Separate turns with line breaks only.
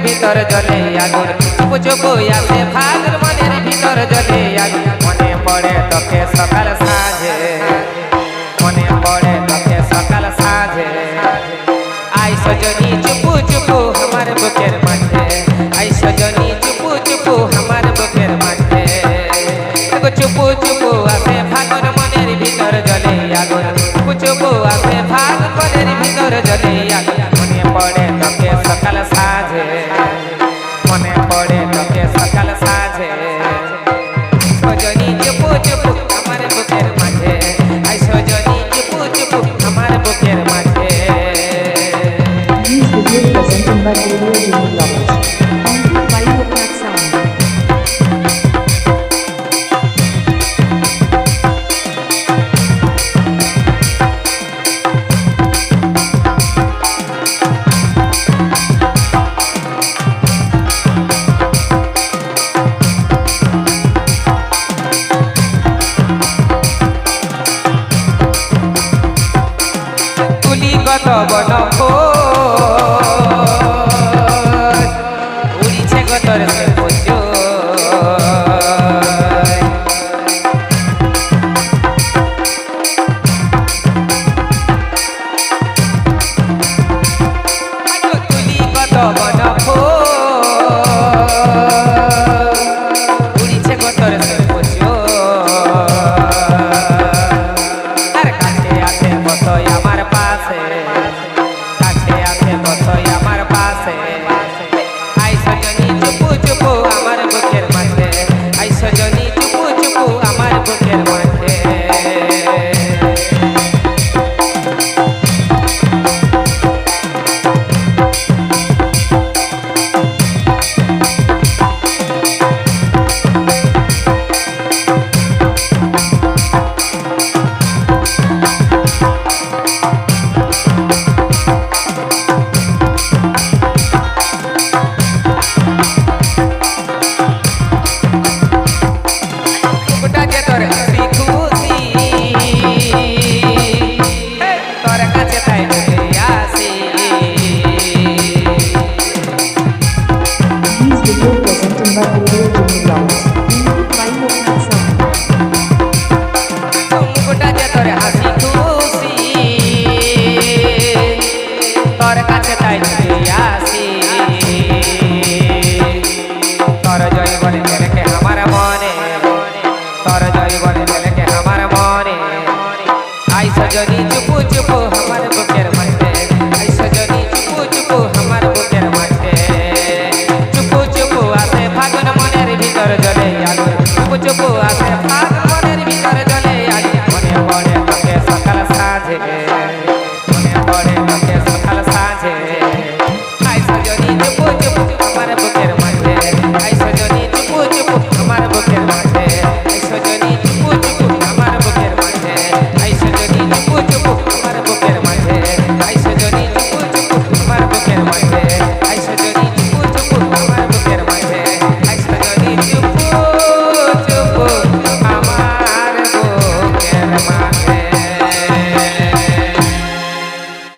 ভিতর জলে আগুন চুপু চুপু আসে ফাগুন মনের ভিতর জলে আগুন মনে পড়ে তোকে সকাল সাঁঝে মনে পড়ে তোকে সকাল সাঁঝে আই সজনী চুপু চুপু আমার বুকের মাঝে আই সজনী চুপু চুপু আমার বুকের মাঝে চুপু চুপু আসে ফাগুন মনের ভিতর জলে আগুন চুপু চুপু আসে ফাগুন মনের ভিতর জলে আগুন মনে পড়ে তোকে সকাল সাঁঝে মনে পড়ে তোকে সকাল সাঁঝে সজনী চুপু চুপু আমার বুকের মাঝে আই সজনী চুপু চুপু আমার বুকের মাঝে
Presented by Radio Jimmy Lovers. By Lookback Sound.
কত বন উড়িছে গতর তুলি কত বন উড়িছে গতর আর কাছে আছে বসই আমার পাশে কাছে আছে বসই আমার পাশে আই সজনী চুপু চুপু আমার বুকের মাঝে আই সজনী চুপু চুপু আমার বুকের মাঝে
These videos presented by Radio Jimmy Lovers.